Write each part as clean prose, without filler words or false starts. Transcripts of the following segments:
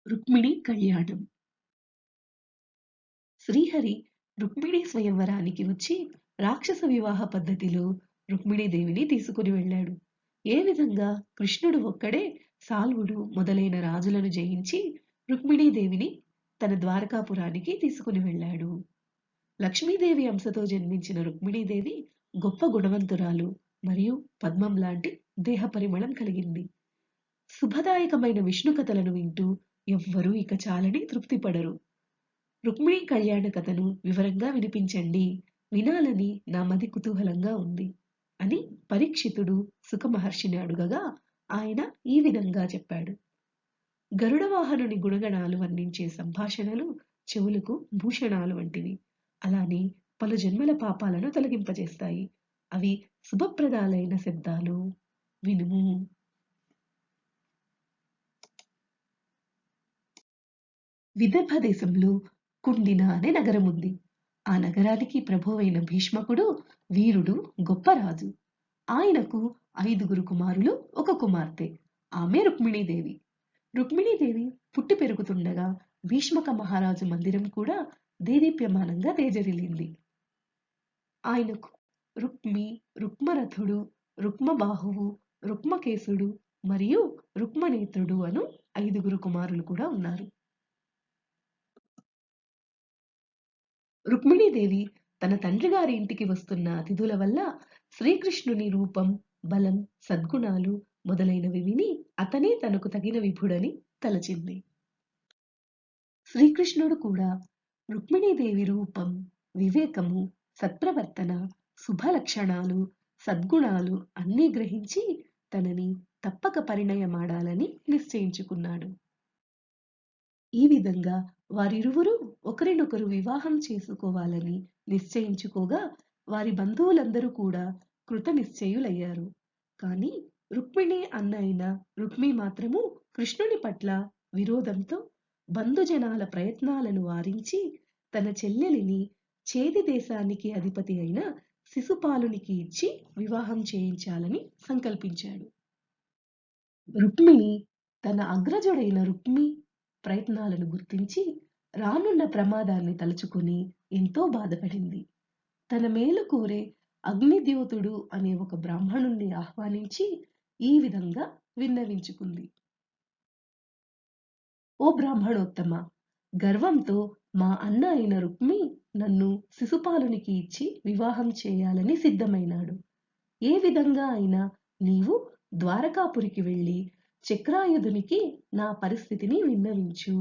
రుక్మిణి కళ్యాణం. శ్రీహరి రుక్మిణి స్వయంవరానికి వచ్చి రాక్షస వివాహ పద్ధతిలో రుక్మిణీదేవిని తీసుకుని వెళ్ళాడు. ఏ విధంగా కృష్ణుడు ఒక్కడే సాల్వుడు మొదలైన రాజులను జయించి రుక్మిణీదేవిని తన ద్వారకాపురానికి తీసుకుని వెళ్ళాడు. లక్ష్మీదేవి అంశతో జన్మించిన రుక్మిణీదేవి గొప్ప గుణవంతురాలు మరియు పద్మం లాంటి దేహ పరిమళం కలిగింది. శుభదాయకమైన విష్ణు కథలను వింటూ ఎవ్వరూ ఇక చాలని తృప్తిపడరు. రుక్మిణీ కళ్యాణ కథను వివరంగా వినిపించండి, వినాలని నా మది కుతూహలంగా ఉంది అని పరీక్షితుడు సుఖమహర్షిని అడుగగా ఆయన ఈ విధంగా చెప్పాడు. గరుడ వాహనుని గుణగణాలు వర్ణించే సంభాషణలు చెవులకు భూషణాలు వంటివి. అలానే పలు జన్మల పాపాలను తొలగింపజేస్తాయి. అవి శుభప్రదాలైన శబ్దాలు. వినుము. విదర్భ దేశంలో కుండిన అనే నగరం ఉంది. ఆ నగరానికి ప్రభువైన భీష్మకుడు వీరుడు, గొప్ప రాజు. ఆయనకు 5 కుమారులు, ఒక కుమార్తె. ఆమె రుక్మిణీదేవి. రుక్మిణీదేవి పుట్టి పెరుగుతుండగా భీష్మక మహారాజు మందిరం కూడా దేదీప్యమానంగా తేజరిల్లింది. ఆయనకు రుక్మి, రుక్మరథుడు, రుక్మబాహువు, రుక్మకేశుడు మరియు రుక్మనేత్రుడు అను 5 కుమారులు కూడా ఉన్నారు. రుక్మిణీదేవి తన తండ్రి గారి ఇంటికి వస్తున్న అతిథుల వల్ల శ్రీకృష్ణుని రూపం, బలం, సద్గుణాలు మొదలైనవి విని అతనే తనకు తగిన విభుడని తలచింది. శ్రీకృష్ణుడు కూడా రుక్మిణీదేవి రూపం, వివేకము, సత్ప్రవర్తన, శుభ లక్షణాలు, సద్గుణాలు అన్నీ గ్రహించి తనని తప్పక పరిణయమాడాలని నిశ్చయించుకున్నాడు. ఈ విధంగా వారిరువురు ఒకరినొకరు వివాహం చేసుకోవాలని నిశ్చయించుకోగా వారి బంధువులందరూ కూడా కృత నిశ్చయులయ్యారు. కానీ రుక్మిణి అన్న అయిన రుక్మి మాత్రము కృష్ణుని పట్ల విరోధంతో బంధుజనాల ప్రయత్నాలను వారించి తన చెల్లెలిని చేది దేశానికి అధిపతి అయిన శిశుపాలునికి ఇచ్చి వివాహం చేయించాలని సంకల్పించాడు. రుక్మిణి తన అగ్రజుడైన రుక్మి ప్రయత్నాలను గుర్తించి రానున్న ప్రమాదాన్ని తలుచుకుని ఎంతో బాధపడింది. తన మేలు కోరే అగ్నిద్యోతుడు అనే ఒక బ్రాహ్మణుణ్ణి ఆహ్వానించి ఈ విధంగా విన్నవించుకుంది. ఓ బ్రాహ్మణోత్తమ, గర్వంతో మా అన్న అయిన రుక్మి నన్ను శిశుపాలునికి ఇచ్చి వివాహం చేయాలని సిద్ధమైనాడు. ఏ విధంగా అయినా నీవు ద్వారకాపురికి వెళ్ళి చక్రాయుధునికి నా పరిస్థితిని విన్నవించు.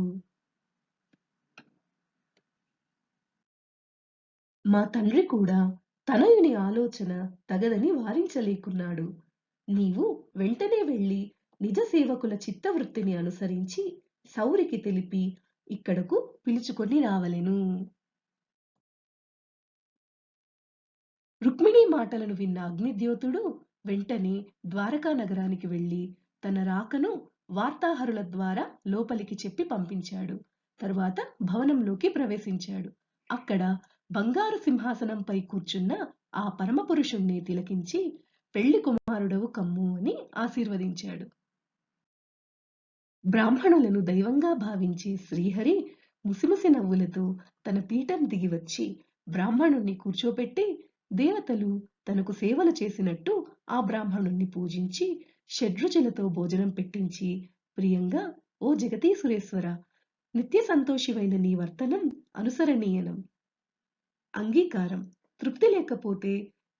మా తండ్రి కూడా తనయుని ఆలోచన తగదని వారించలేకున్నాడు. నీవు వెంటనే వెళ్ళి నిజ సేవకుల చిత్తవృత్తిని అనుసరించి సౌరికి తెలిపి ఇక్కడకు పిలుచుకొని రావలెను. రుక్మిణి మాటలను విన్న అగ్నిద్యోతుడు వెంటనే ద్వారకా నగరానికి వెళ్ళి తన రాకను వార్తాహరుల ద్వారా లోపలికి చెప్పి పంపించాడు. తరువాత భవనంలోకి ప్రవేశించాడు. అక్కడ బంగారు సింహాసనంపై కూర్చున్న ఆ పరమపురుషుణ్ణి తిలకించి పెళ్లి కుమారుడవు కమ్ము అని ఆశీర్వదించాడు. బ్రాహ్మణులను దైవంగా భావించే శ్రీహరి ముసిముసి నవ్వులతో తన పీఠం దిగి వచ్చి బ్రాహ్మణుణ్ణి కూర్చోపెట్టి దేవతలు తనకు సేవలు చేసినట్టు ఆ బ్రాహ్మణుణ్ణి పూజించి షడ్రుచులతో భోజనం పెట్టించి ప్రియంగా, ఓ జగతీసురేశ్వర, నిత్య సంతోషివైన నీ వర్తనం అనుసరణీయనం, అంగీకారం. తృప్తి లేకపోతే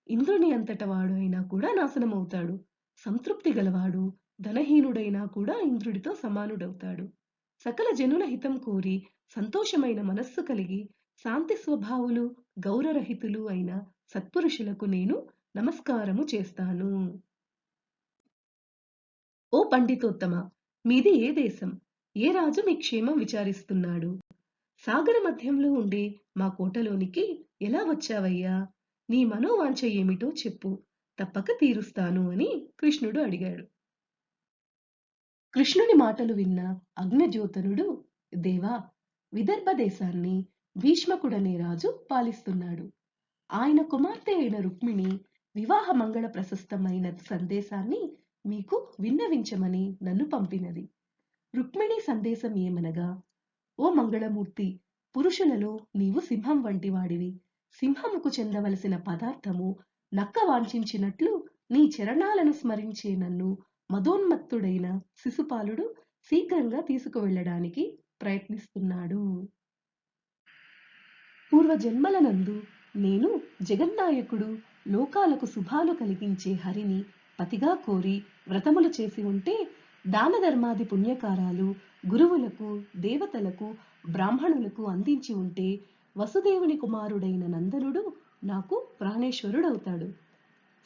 ఇంద్రుని అంతట వాడు అయినా కూడా నాశనమవుతాడు. సంతృప్తి గలవాడు ధనహీనుడైనా కూడా ఇంద్రుడితో సమానుడవుతాడు. సకల జనుల హితం కోరి సంతోషమైన మనస్సు కలిగి శాంతి స్వభావులు, గౌరరహితులు అయిన సత్పురుషులకు నేను నమస్కారము చేస్తాను. ఓ పండితోత్తమ, మీది ఏ దేశం? ఏ రాజు మీ క్షేమం విచారిస్తున్నాడు? సాగర మధ్యంలో ఉండే మా కోటలోనికి ఎలా వచ్చావయ్యా? నీ మనోవాంఛ ఏమిటో చెప్పు, తప్పక తీరుస్తాను అని కృష్ణుడు అడిగాడు. కృష్ణుని మాటలు విన్న అగ్నిజ్యోతనుడు, దేవా, విదర్భ దేశాన్ని భీష్మకుడనే రాజు పాలిస్తున్నాడు. ఆయన కుమార్తె అయిన రుక్మిణి వివాహ మంగళ ప్రశస్తమైన సందేశాన్ని మీకు విన్నవించమని నన్ను పంపినది. రుక్మిణి సందేశం ఏమనగా, ఓ మంగళమూర్తి, పురుషులలో నీవు సింహం వంటి వాడివి. సింహముకు చెందవలసిన పదార్థము నక్క వాంఛించినట్లు నీ చరణాలను స్మరించే నన్ను మదోన్మత్తుడైన శిశుపాలుడు శీఘ్రంగా తీసుకువెళ్ళడానికి ప్రయత్నిస్తున్నాడు. పూర్వజన్మలనందు నేను జగన్నాయకుడు లోకాలకు శుభాలు కలిగించే హరిని పతిగా కోరి వ్రతములు చేసి ఉంటే, దాన ధర్మాది పుణ్యకారాలు గురువులకు, దేవతలకు, బ్రాహ్మణులకు అందించి ఉంటే, వసుదేవుని కుమారుడైన నందనుడు నాకు ప్రాణేశ్వరుడవుతాడు.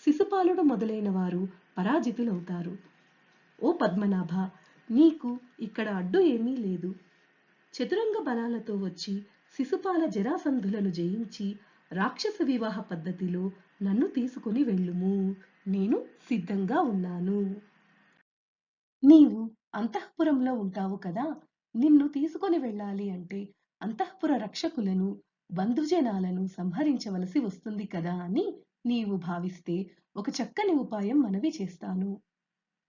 శిశుపాలుడు మొదలైన వారు పరాజితులవుతారు. ఓ పద్మనాభ, నీకు ఇక్కడ అడ్డు ఏమీ లేదు. చతురంగ బలాలతో వచ్చి శిశుపాల జరాసంధులను జయించి రాక్షస వివాహ పద్ధతిలో నన్ను తీసుకుని వెళ్ళుము. నేను సిద్ధంగా ఉన్నాను. నీవు అంతఃపురంలో ఉంటావు కదా, నిన్ను తీసుకొని వెళ్ళాలి అంటే అంతఃపుర రక్షకులను, బంధుజనాలను సంహరించవలసి వస్తుంది కదా అని నీవు భావిస్తే ఒక చక్కని ఉపాయం మనవి చేస్తాను.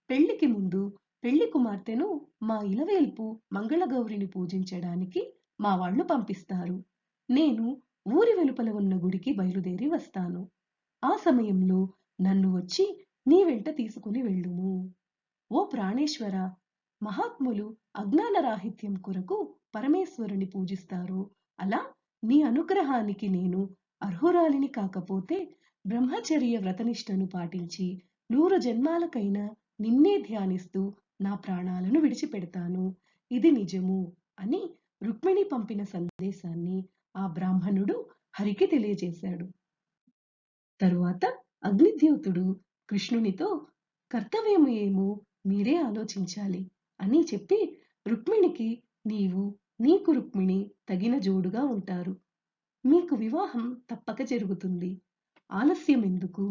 పెళ్లికి ముందు పెళ్లి కుమార్తెను మా ఇలవేల్పు మంగళగౌరిని పూజించడానికి మా వాళ్ళు పంపిస్తారు. నేను ఊరి వెలుపల ఉన్న గుడికి బయలుదేరి వస్తాను. ఆ సమయంలో నన్ను వచ్చి నీ వెంట తీసుకుని వెళ్ళుము. ఓ ప్రాణేశ్వర, మహాత్ములు అజ్ఞాన రాహిత్యం కొరకు పరమేశ్వరుని పూజిస్తారు. అలా నీ అనుగ్రహానికి నేను అర్హురాలిని కాకపోతే బ్రహ్మచర్య వ్రతనిష్టను పాటించి 100 జన్మాలకైనా నిన్నే ధ్యానిస్తూ నా ప్రాణాలను విడిచిపెడతాను. ఇది నిజము అని రుక్మిణి పంపిన సందేశాన్ని ఆ బ్రాహ్మణుడు హరికి తెలియజేశాడు. తరువాత అగ్నిద్యోతుడు కృష్ణునితో, కర్తవ్యము ఏమో మీరే ఆలోచించాలి అని చెప్పి, రుక్మిణికి నీకు రుక్మిణి తగిన జోడుగా ఉంటారు. మీకు వివాహం తప్పక జరుగుతుంది. ఆలస్యం ఎందుకు?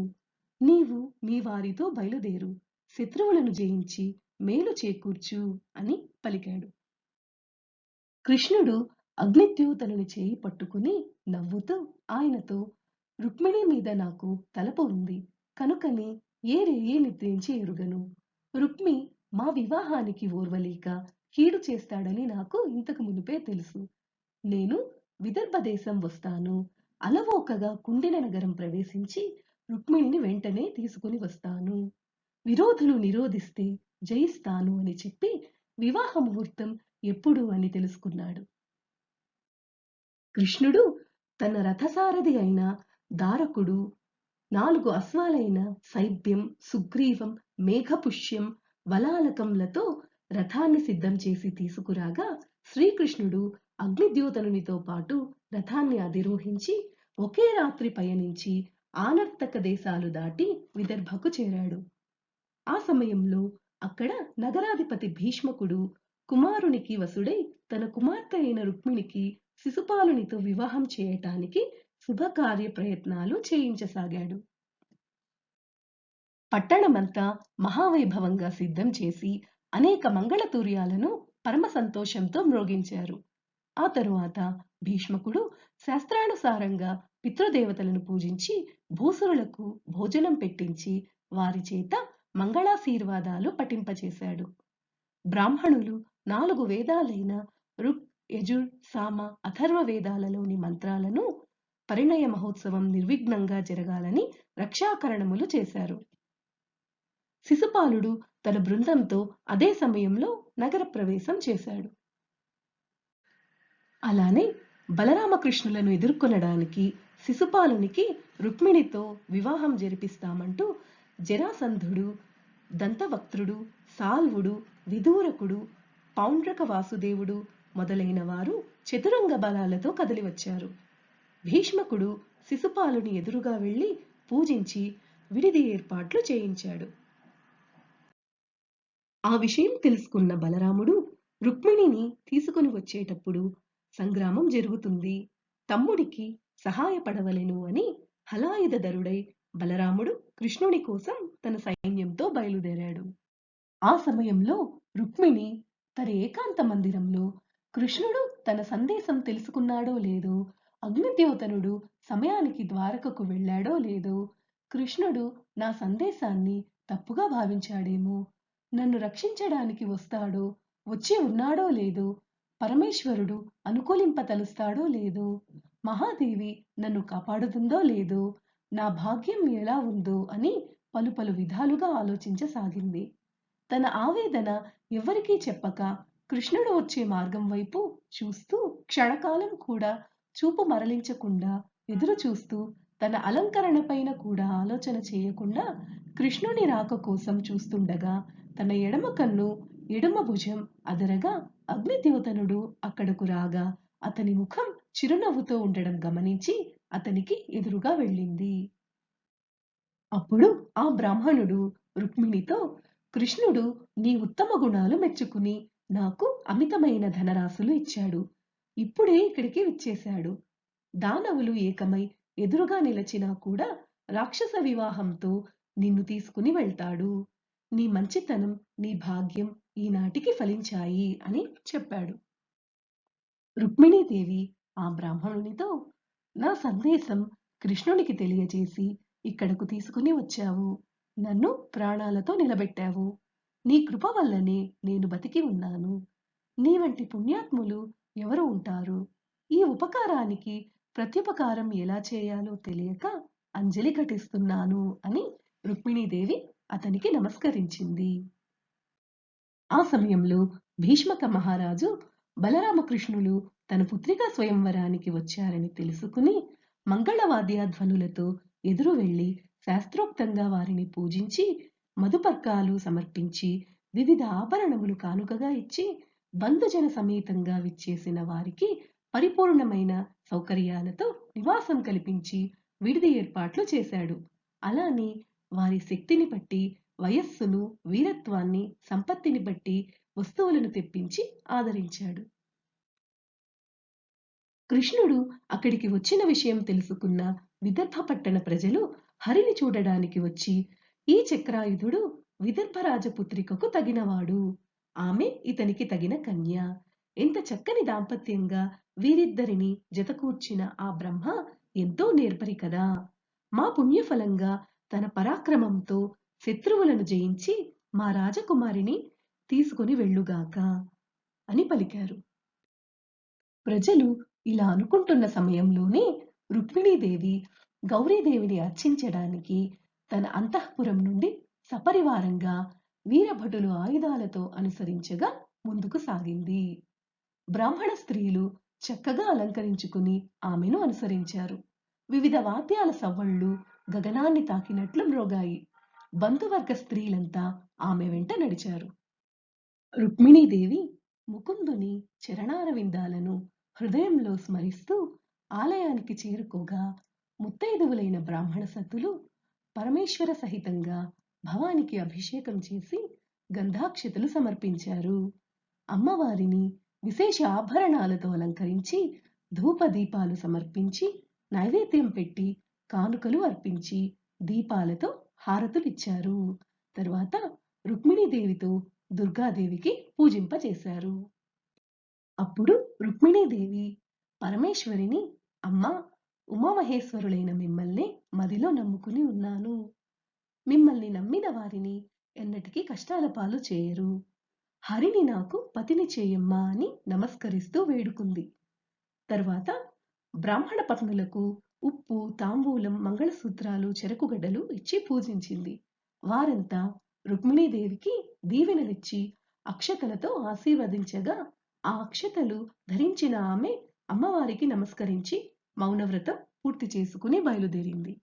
నీవు మీ వారితో బయలుదేరు. శత్రువులను జయించి మేలు చేకూర్చు అని పలికాడు. కృష్ణుడు అగ్నిద్యోతనుని చేయి పట్టుకుని నవ్వుతూ ఆయనతో, రుక్మిణి మీద నాకు తలపు ఉంది కనుకనే ఏ రేయి నిద్రించి ఎరుగను. రుక్మి మా వివాహానికి ఓర్వలేక కీడు చేస్తాడని నాకు ఇంతకు మునుపే తెలుసు. నేను విదర్భ దేశం వస్తాను. అలవోకగా కుండిన నగరం ప్రవేశించి రుక్మిణిని వెంటనే తీసుకుని వస్తాను. విరోధులు నిరోధిస్తే జయిస్తాను అని చెప్పి వివాహ ముహూర్తం ఎప్పుడు అని తెలుసుకున్నాడు. కృష్ణుడు తన రథసారథి అయిన దారకుడు, 4 అశ్వాలైన సైభ్యం, సుగ్రీవం, మేఘపుష్యం, వలాలకంలతో రథాన్ని సిద్ధం చేసి తీసుకురాగా, శ్రీకృష్ణుడు అగ్నిద్యోతనునితో పాటు రథాన్ని అధిరోహించి ఒకే రాత్రి పయనించి ఆనర్తక దేశాలు దాటి విదర్భకు చేరాడు. ఆ సమయంలో అక్కడ నగరాధిపతి భీష్మకుడు కుమారునికి వసుడై తన కుమార్తె అయిన రుక్మిణికి శిశుపాలునితో వివాహం చేయటానికి శుభకార్య ప్రయత్నాలు చేయించసాగాడు. పట్టణమంతా మహావైభవంగా సిద్ధం చేసి అనేక మంగళతూర్యాలను పరమ సంతోషంతో మ్రోగించారు. ఆ తరువాత భీష్మకుడు శాస్త్రానుసారంగా పితృదేవతలను పూజించి భూసురులకు భోజనం పెట్టించి వారి చేత మంగళాశీర్వాదాలు పఠింపచేశాడు. బ్రాహ్మణులు 4 వేదాలైన ఋక్, యజుర్, సామ, అథర్వ వేదాలలోని మంత్రాలను పరిణయ మహోత్సవం నిర్విఘ్నంగా జరగాలని రక్షాకరణములు చేశారు. శిశుపాలుడు తన బృందంతో అదే సమయంలో నగర ప్రవేశం చేశాడు. అలానే బలరామకృష్ణులను ఎదుర్కొనడానికి శిశుపాలునికి రుక్మిణితో వివాహం జరిపిస్తామంటూ జరాసంధుడు, దంతవక్త్రుడు, సాల్వుడు, విదూరకుడు, పౌండ్రక వాసుదేవుడు మొదలైన వారు చతురంగ బలాలతో కదిలివచ్చారు. భీష్మకుడు శిశుపాలుని ఎదురుగా వెళ్లి పూజించి విడిది ఏర్పాట్లు చేయించాడు. ఆ విషయం తెలుసుకున్న బలరాముడు రుక్మిణిని తీసుకుని వచ్చేటప్పుడు సంగ్రామం జరుగుతుంది, తమ్ముడికి సహాయపడవలెను అని హలాయుధరుడై బలరాముడు కృష్ణుని కోసం తన సైన్యంతో బయలుదేరాడు. ఆ సమయంలో రుక్మిణి తన ఏకాంత మందిరంలో కృష్ణుడు తన సందేశం తెలుసుకున్నాడో లేదో, అగ్నిద్యోతనుడు సమయానికి ద్వారకకు వెళ్ళాడో లేదో, కృష్ణుడు నా సందేశాన్ని తప్పుగా భావించాడేమో, నన్ను రక్షించడానికి వస్తాడో వచ్చి ఉన్నాడో లేదో, పరమేశ్వరుడు అనుకూలింపతలుస్తాడో లేదో, మహాదేవి నన్ను కాపాడుతుందో లేదో, నా భాగ్యం ఎలా ఉందో అని పలు పలు విధాలుగా ఆలోచించసాగింది. తన ఆవేదన ఎవ్వరికీ చెప్పక కృష్ణుడు వచ్చే మార్గం వైపు చూస్తూ క్షణకాలం కూడా చూపు మరలించకుండా ఎదురు చూస్తూ తన అలంకరణ పైన కూడా ఆలోచన చేయకుండా కృష్ణుని రాక కోసం చూస్తుండగా తన ఎడమ కన్ను ఎడమ భుజం అదరగా అగ్నిద్యోతనుడు అక్కడకు రాగా అతని ముఖం చిరునవ్వుతో ఉండడం గమనించి అతనికి ఎదురుగా వెళ్ళింది. అప్పుడు ఆ బ్రాహ్మణుడు రుక్మిణితో, కృష్ణుడు నీ ఉత్తమ గుణాలు మెచ్చుకుని నాకు అమితమైన ధనరాశులు ఇచ్చాడు. ఇప్పుడే ఇక్కడికి విచ్చేశాడు. దానవులు ఏకమై ఎదురుగా నిలచినా కూడా రాక్షస వివాహంతో నిన్ను తీసుకుని వెళ్తాడు. నీ మంచితనం, నీ భాగ్యం ఈనాటికి ఫలించాయి అని చెప్పాడు. రుక్మిణీదేవి ఆ బ్రాహ్మణునితో, నా సందేశం కృష్ణునికి తెలియజేసి ఇక్కడకు తీసుకుని వచ్చావు. నన్ను ప్రాణాలతో నిలబెట్టావు. నీ కృప వల్లనే నేను బతికి ఉన్నాను. నీ వంటి పుణ్యాత్ములు ఎవరు ఉంటారు? ఈ ఉపకారానికి ప్రత్యుపకారం ఎలా చేయాలో తెలియక అంజలి ఘటిస్తున్నాను అని రుక్మిణీదేవి అతనికి నమస్కరించింది. ఆ సమయంలో భీష్మక మహారాజు బలరామకృష్ణులు తన పుత్రిక స్వయంవరానికి వచ్చారని తెలుసుకుని మంగళవాద్యధ్వనులతో ఎదురు వెళ్లి శాస్త్రోక్తంగా వారిని పూజించి మధుపర్కాలు సమర్పించి వివిధ ఆభరణములు కానుకగా ఇచ్చి బంధుజన సమేతంగా విచ్చేసిన వారికి పరిపూర్ణమైన సౌకర్యాలతో నివాసం కల్పించి విడిది ఏర్పాట్లు చేశాడు. అలానే వారి శక్తిని బట్టి, వయస్సును, వీరత్వాన్ని, సంపత్తిని బట్టి వస్తువులను తెప్పించి ఆదరించాడు. కృష్ణుడు అక్కడికి వచ్చిన విషయం తెలుసుకున్న విదర్భ పట్టణ ప్రజలు హరిని చూడడానికి వచ్చి, ఈ చక్రాయుధుడు విదర్భ రాజపుత్రికకు తగినవాడు. ఆమె ఇతనికి తగిన కన్య. ఎంత చక్కని దాంపత్యంగా వీరిద్దరిని జతకూర్చిన ఆ బ్రహ్మ ఎంతో నేర్పరి కదా. మా పుణ్యఫలంగా తన పరాక్రమంతో శత్రువులను జయించి మా రాజకుమారిని తీసుకుని వెళ్ళుగాక అని పలికారు. ప్రజలు ఇలా అనుకుంటున్న సమయంలోనే రుక్మిణీదేవి గౌరీదేవిని అర్చించడానికి తన అంతఃపురం నుండి సపరివారంగా వీరభటులు ఆయుధాలతో అనుసరించగా ముందుకు సాగింది. బ్రాహ్మణ స్త్రీలు చక్కగా అలంకరించుకుని ఆమెను అనుసరించారు. వివిధ వాద్యాల సవ్వళ్ళు గగనాన్ని తాకినట్లు మ్రోగాయి. బంధువర్గ స్త్రీలంతా ఆమె వెంట నడిచారు. రుక్మిణీదేవి ముకుందుని చరణారవిందాలను హృదయంలో స్మరిస్తూ ఆలయానికి చేరుకోగా ముత్తైదువులైన బ్రాహ్మణ సత్తులు పరమేశ్వర సహితంగా భవానికి అభిషేకం చేసి గంధాక్షతలు సమర్పించారు. అమ్మవారిని విశేష ఆభరణాలతో అలంకరించి ధూపదీపాలు సమర్పించి నైవేద్యం పెట్టి కానుకలు అర్పించి దీపాలతో హారతులిచ్చారు. తరువాత రుక్మిణీదేవితో దుర్గాదేవికి పూజింపచేశారు. అప్పుడు రుక్మిణీదేవి పరమేశ్వరిని, అమ్మా, ఉమామహేశ్వరులైన మిమ్మల్ని మదిలో నమ్ముకుని ఉన్నాను. మిమ్మల్ని నమ్మిన వారిని ఎన్నటికీ కష్టాల పాలు చేయరు. హరిని నాకు పతిని చేయమ్మా అని నమస్కరిస్తూ వేడుకుంది. తరువాత బ్రాహ్మణ పత్నులకు ఉప్పు, తాంబూలం, మంగళసూత్రాలు, చెరకుగడ్డలు ఇచ్చి పూజించింది. వారంతా రుక్మిణీదేవికి దీవెనలిచ్చి అక్షతలతో ఆశీర్వదించగా ఆ అక్షతలు ధరించిన ఆమె అమ్మవారికి నమస్కరించి మౌనవ్రతం పూర్తి చేసుకుని బయలుదేరింది.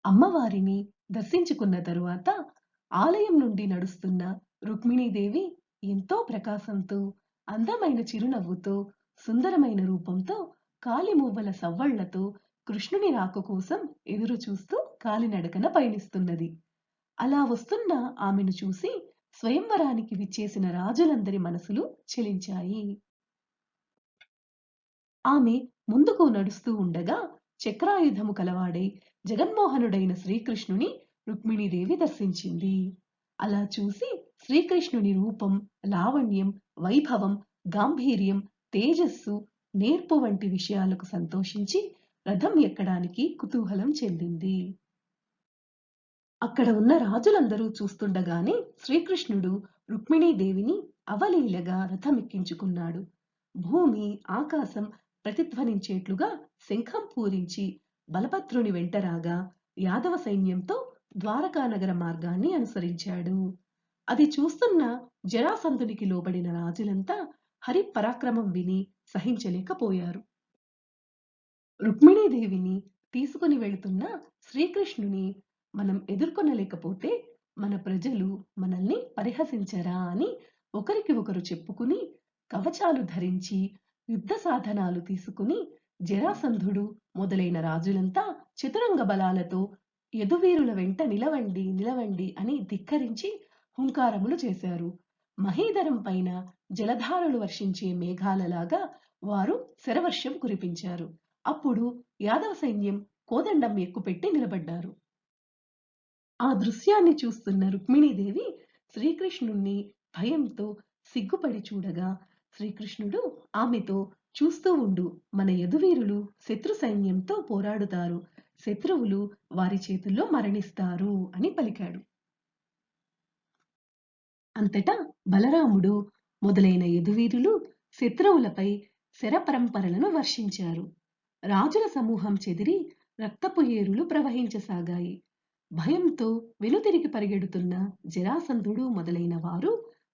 అమ్మవారిని దర్శించుకున్న తరువాత ఆలయం నుండి నడుస్తున్న రుక్మిణీదేవి ఎంతో ప్రకాశంతో, అందమైన చిరునవ్వుతో, సుందరమైన రూపంతో, కాలిమూవల సవ్వళ్లతో కృష్ణుని రాక కోసం ఎదురు చూస్తూ కాలినడకన పయనిస్తున్నది. అలా వస్తున్న ఆమెను చూసి స్వయంవరానికి విచ్చేసిన రాజులందరి మనసులు చెలించాయి. ఆమె ముందుకు నడుస్తూ ఉండగా చక్రాయుధము కలవాడై జగన్మోహనుడైన శ్రీకృష్ణుని రుక్మిణీదేవి దర్శించింది. అలా చూసి శ్రీకృష్ణుని రూపం, లావణ్యం, వైభవం, గాంభీర్యం, తేజస్సు, నేర్పు వంటి విషయాలకు సంతోషించి రథం ఎక్కడానికి కుతూహలం చెందింది. అక్కడ ఉన్న రాజులందరూ చూస్తుండగానే శ్రీకృష్ణుడు రుక్మిణీదేవిని అవలీలగా రథమెక్కించుకున్నాడు. భూమి ఆకాశం ప్రతిధ్వనించేట్లుగా శంఖం పూరించి బలభద్రుని వెంటరాగా యాదవ సైన్యంతో ద్వారకా నగర మార్గాన్ని అనుసరించాడు. అది చూస్తున్న జరాసంధునికి లోబడిన రాజులంతా హరి పరాక్రమం విని సహించలేకపోయారు. రుక్మిణీదేవిని తీసుకుని వెళుతున్న శ్రీకృష్ణుని మనం ఎదుర్కొనలేకపోతే మన ప్రజలు మనల్ని పరిహసించరా అని ఒకరికి ఒకరు చెప్పుకుని కవచాలు ధరించి యుద్ధ సాధనాలు తీసుకుని జరాసంధుడు మొదలైన రాజులంతా చతురంగ బలాలతో యదువీరుల వెంట నిలవండి నిలవండి అని ధిక్కరించి హుంకారములు చేశారు. మహీధరం పైన జలధారలు వర్షించే మేఘాలలాగా వారు శరవర్షం కురిపించారు. అప్పుడు యాదవ సైన్యం కోదండం ఎక్కుపెట్టి నిలబడ్డారు. ఆ దృశ్యాన్ని చూస్తున్న రుక్మిణీదేవి శ్రీకృష్ణుణ్ణి భయంతో సిగ్గుపడి చూడగా శ్రీకృష్ణుడు ఆమెతో చూస్తూ ఉండు, మన యదువీరులు శత్రు సైన్యంతో పోరాడుతారు, శత్రువులు వారి చేతుల్లో మరణిస్తారు అని పలికాడు. అంతటా బలరాముడు మొదలైన యదువీరులు శత్రువులపై శరపరంపరలను వర్షించారు. రాజుల సమూహం చెదిరి రక్తపు ఏరులు ప్రవహించసాగాయి. భయంతో వెనుతిరిగి పరిగెడుతున్న జరాసంధుడు మొదలైన వారు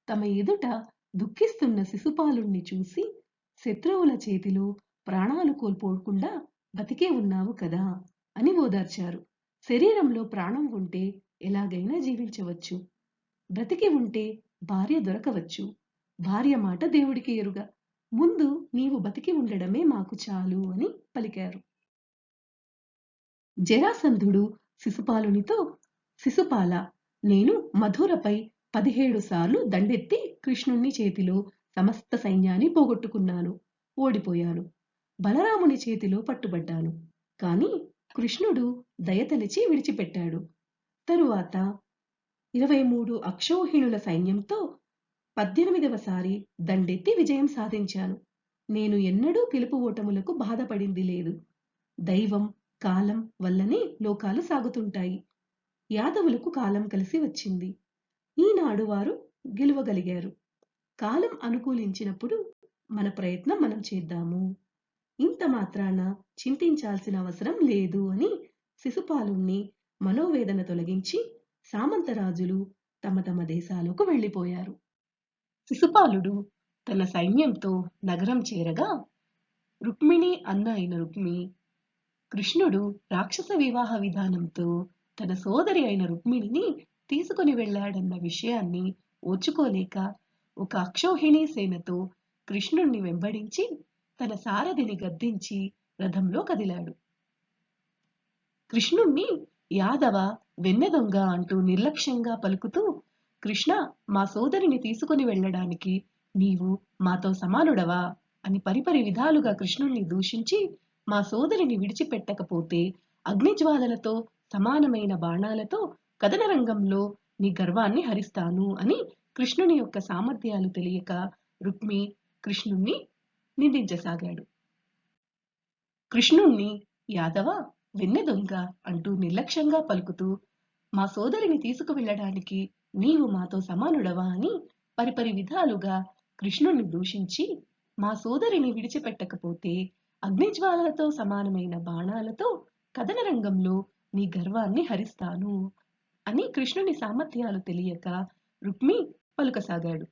తమ ఎదుట దుఃఖిస్తున్న శిశుపాలుణ్ణి చూసి శత్రువుల చేతిలో ప్రాణాలు కోల్పోకుండా బతికే ఉన్నావు కదా అని ఓదార్చారు. శరీరంలో ప్రాణం ఉంటే ఎలాగైనా జీవించవచ్చు, బ్రతికి ఉంటే భార్య దొరకవచ్చు, భార్య మాట దేవుడికి ఎరుగా, ముందు నీవు బతికి ఉండడమే మాకు చాలు అని పలికారు. జరాసంధుడు శిశుపాలునితో, శిశుపాల, నేను మధురపై 17 సార్లు దండెత్తి కృష్ణుణ్ణి చేతిలో సమస్త సైన్యాన్ని పోగొట్టుకున్నాను, ఓడిపోయాను, బలరాముని చేతిలో పట్టుబడ్డాను. కాని కృష్ణుడు దయతలిచి విడిచిపెట్టాడు. తరువాత 23 అక్షౌహిణుల సైన్యంతో 18వ సారి దండెత్తి విజయం సాధించాను. నేను ఎన్నడూ గెలుపు ఓటములకు బాధపడింది లేదు. దైవం కాలం వల్లనే లోకాలు సాగుతుంటాయి. యాదవులకు కాలం కలిసి వచ్చింది. ఈనాడు వారు గెలువగలిగారు. కాలం అనుకూలించినప్పుడు మన ప్రయత్నం మనం చేద్దాము. ఇంత మాత్రాన చింతించాల్సిన అవసరం లేదు అని శిశుపాలుణ్ణి మనోవేదన తొలగించి సామంతరాజులు తమ తమ దేశాలకు వెళ్ళిపోయారు. శిశుపాలుడు తన సైన్యంతో నగరం చేరగా రుక్మిణి అన్న అయిన రుక్మి, కృష్ణుడు రాక్షస వివాహ విధానంతో తన సోదరి అయిన రుక్మిణిని తీసుకుని వెళ్ళాడన్న విషయాన్ని ఓర్చుకోలేక ఒక అక్షౌహిణీ సేనతో కృష్ణుణ్ణి వెంబడించి తన సారథిని గద్దించి రథంలో కదిలాడు. కృష్ణుణ్ణి యాదవ, వెన్నెదొంగ అంటూ నిర్లక్ష్యంగా పలుకుతూ, కృష్ణ, మా సోదరిని తీసుకుని వెళ్ళడానికి నీవు మాతో సమానుడవా అని పరిపరి విధాలుగా కృష్ణుణ్ణి దూషించి, మా సోదరిని విడిచిపెట్టకపోతే అగ్నిజ్వాలలతో సమానమైన బాణాలతో కదన రంగంలో నీ గర్వాన్ని హరిస్తాను అని కృష్ణుని యొక్క సామర్థ్యాలు తెలియక రుక్మి కృష్ణుణ్ణి నిందించసాగాడు. కృష్ణుణ్ణి యాదవ, వెన్నెదొంగ అంటూ నిర్లక్ష్యంగా పలుకుతూ, మా సోదరిని తీసుకువెళ్ళడానికి నీవు మాతో సమానుడవా అని పరిపరి విధాలుగా కృష్ణుణ్ణి దూషించి, మా సోదరిని విడిచిపెట్టకపోతే అగ్నిజ్వాలలతో సమానమైన బాణాలతో కదన రంగంలో నీ గర్వాన్ని హరిస్తాను అని కృష్ణుని సామర్థ్యాలు తెలియక రుక్మి పలుకసాగాడు.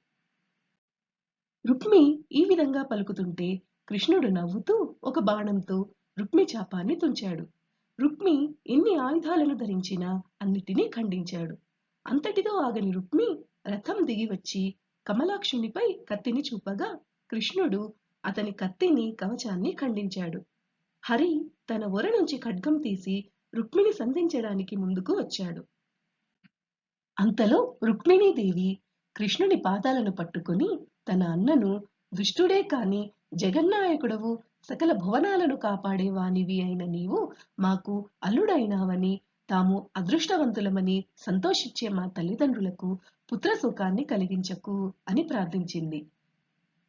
రుక్మి ఈ విధంగా పలుకుతుంటే కృష్ణుడు నవ్వుతూ ఒక బాణంతో రుక్మి చాపాన్ని తుంచాడు. రుక్మి ఎన్ని ఆయుధాలను ధరించినా అన్నిటినీ ఖండించాడు. అంతటితో ఆగని రుక్మి రథం దిగి వచ్చి కమలాక్షునిపై కత్తిని చూపగా కృష్ణుడు అతని కత్తిని కవచాన్ని ఖండించాడు. హరి తన ఒర నుంచి ఖడ్గం తీసి రుక్మిని సంధించడానికి ముందుకు వచ్చాడు. అంతలో రుక్మిణీదేవి కృష్ణుని పాదాలను పట్టుకుని తన అన్నను, దుష్టుడే కాని జగన్నాయకుడవు, సకల భువనాలను కాపాడే వానివి అయిన నీవు మాకు అల్లుడైనావని, తాము అదృష్టవంతులమని సంతోషించే మా తల్లిదండ్రులకు పుత్రశోకాన్ని కలిగించకు అని ప్రార్థించింది.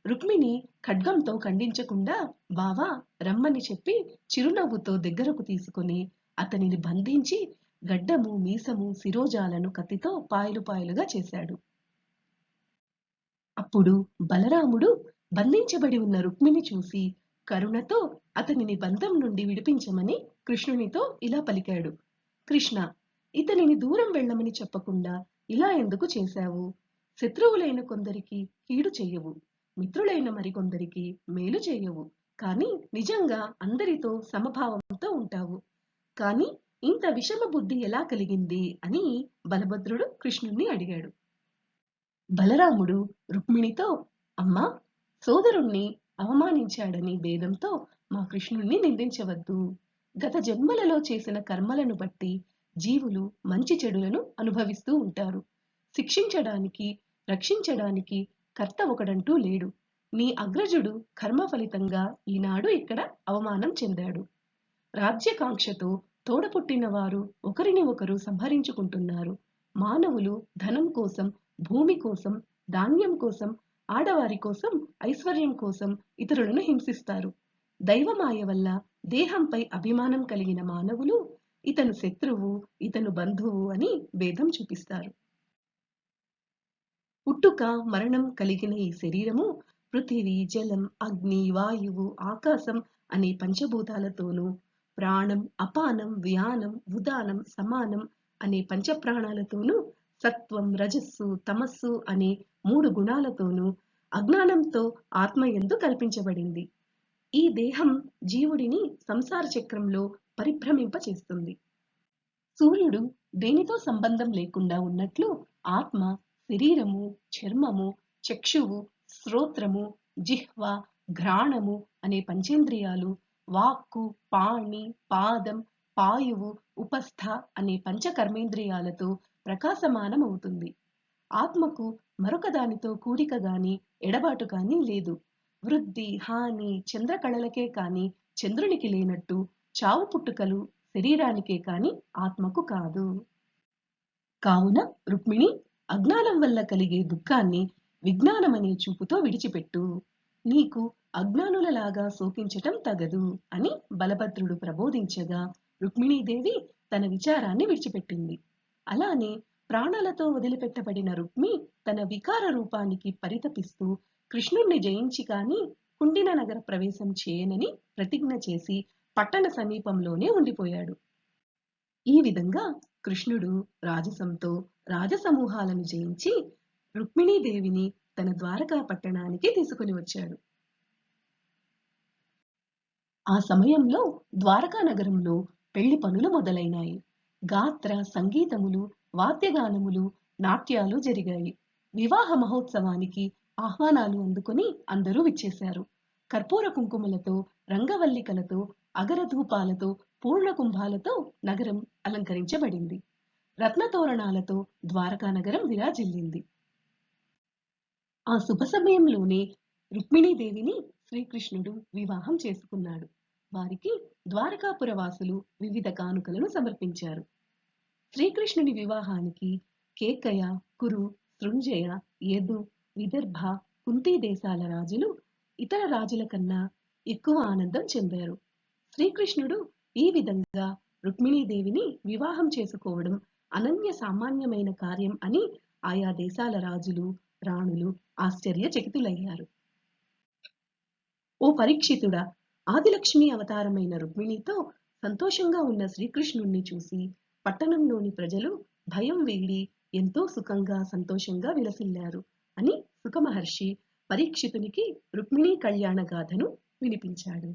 రుక్మిణి ఖడ్గంతో ఖండించకుండా బావా రమ్మని చెప్పి చిరునవ్వుతో దగ్గరకు తీసుకుని అతనిని బంధించి గడ్డము, మీసము, శిరోజాలను కత్తితో పాయలు పాయలుగా చేశాడు. అప్పుడు బలరాముడు బంధించబడి ఉన్న రుక్మిణి చూసి కరుణతో అతనిని బంధం నుండి విడిపించమని కృష్ణునితో ఇలా పలికాడు. కృష్ణ, ఇతనిని దూరం వెళ్ళమని చెప్పకుండా ఇలా ఎందుకు చేశావు? శత్రువులైన కొందరికి కీడు చెయ్యవు, మిత్రులైన మరికొందరికి మేలు చేయవు, కానీ నిజంగా అందరితో సమభావంతో ఉంటావు. కాని ఇంత విషమ బుద్ధి ఎలా కలిగింది అని బలభద్రుడు కృష్ణుణ్ణి అడిగాడు. బలరాముడు రుక్మిణితో, అమ్మా, సోదరుణ్ణి అవమానించాడని భేదంతో మా కృష్ణుణ్ణి నిందించవద్దు. గత జన్మలలో చేసిన కర్మలను బట్టి జీవులు మంచి చెడులను అనుభవిస్తూ ఉంటారు. శిక్షించడానికి, రక్షించడానికి కర్త ఒకడంటూ లేడు. నీ అగ్రజుడు కర్మ ఫలితంగా ఈనాడు ఇక్కడ అవమానం చెందాడు. రాజ్యకాంక్షతో తోడపుట్టిన వారు ఒకరిని ఒకరు సంహరించుకుంటున్నారు. మానవులు ధనం కోసం, భూమి కోసం, ధాన్యం కోసం, ఆడవారి కోసం, ఐశ్వర్యం కోసం ఇతరులను హింసిస్తారు. దైవమాయ వల్ల దేహంపై అభిమానం కలిగిన మానవులు ఇతను శత్రువు, ఇతను బంధువు అని భేదం చూపిస్తారు. పుట్టుక మరణం కలిగిన ఈ శరీరము పృథివీ, జలం, అగ్ని, వాయువు, ఆకాశం అనే పంచభూతాలతోనూ, ప్రాణం, అపానం, వ్యానం, ఉదానం, సమానం అనే పంచప్రాణాలతోనూ, సత్వం, రజస్సు, తమస్సు అనే 3 గుణాలతోనూ, అజ్ఞానంతో ఆత్మయందు కల్పించబడింది. ఈ దేహం జీవుడిని సంసార చక్రంలో పరిభ్రమింపచేస్తుంది. సూర్యుడు దేనితో సంబంధం లేకుండా ఉన్నట్లు ఆత్మ శరీరము, చర్మము, చక్షువు, శ్రోత్రము, జిహ్వ, ఘ్రాణము అనే పంచేంద్రియాలు, వాక్కు, పాణి, పాదం, పాయువు, ఉపస్థ అనే పంచకర్మేంద్రియాలతో ప్రకాశమానమవుతుంది. ఆత్మకు మరొక దానితో కూడిక గాని ఎడబాటు గాని లేదు. వృద్ధి, హాని చంద్రకళలకే కాని చంద్రునికి లేనట్టు చావు పుట్టుకలు శరీరానికే కాని ఆత్మకు కాదు. కావున రుక్మిణి, అజ్ఞానం వల్ల కలిగే దుఃఖాన్ని విజ్ఞానమనే చూపుతో విడిచిపెట్టు. నీకు అజ్ఞానులలాగా శోకించటం తగదు అని బలభద్రుడు ప్రబోధించగా రుక్మిణీదేవి తన విచారాన్ని విడిచిపెట్టింది. అలానే ప్రాణాలతో వదిలిపెట్టబడిన రుక్మి తన వికార రూపానికి పరితపిస్తూ కృష్ణుణ్ణి జయించి కాని కుండిన నగర ప్రవేశం చేయనని ప్రతిజ్ఞ చేసి పట్టణ సమీపంలోనే ఉండిపోయాడు. ఈ విధంగా కృష్ణుడు రాజసంతో రాజసమూహాలను జయించి రుక్మిణీదేవిని తన ద్వారకా పట్టణానికి తీసుకుని వచ్చాడు. ఆ సమయంలో ద్వారకా నగరంలో పెళ్లి పనులు మొదలైనాయి. గాత్ర, సంగీతములు, వాద్యగానములు, నాట్యాలు జరిగాయి. వివాహ మహోత్సవానికి ఆహ్వానాలు అందుకుని అందరూ విచ్చేశారు. కర్పూర కుంకుమలతో, రంగవల్లికలతో, అగరధూపాలతో, పూర్ణ కుంభాలతో నగరం అలంకరించబడింది. రత్నతోరణాలతో ద్వారకా నగరం విరాజిల్లింది. ఆ శుభ సమయంలోనే రుక్మిణీదేవిని శ్రీకృష్ణుడు వివాహం చేసుకున్నాడు. వారికి ద్వారకాపుర వాసులు వివిధ కానుకలను సమర్పించారు. శ్రీకృష్ణుని వివాహానికి కేకయ, కురు, సృంజయ, యదు, విదర్భ, కుంతీ దేశాల రాజులు ఇతర రాజుల కన్నా ఎక్కువ ఆనందం చెందారు. శ్రీకృష్ణుడు ఈ విధంగా రుక్మిణీదేవిని వివాహం చేసుకోవడం అనన్య సామాన్యమైన కార్యం అని ఆయా దేశాల రాజులు, రాణులు ఆశ్చర్యచకితులయ్యారు. ఓ పరీక్షితుడా, ఆదిలక్ష్మి అవతారమైన రుక్మిణితో సంతోషంగా ఉన్న శ్రీకృష్ణుణ్ణి చూసి పట్టణంలోని ప్రజలు భయం వీడి ఎంతో సుఖంగా, సంతోషంగా విలసిల్లారు అని సుఖమహర్షి పరీక్షితునికి రుక్మిణీ కళ్యాణ గాథను వినిపించాడు.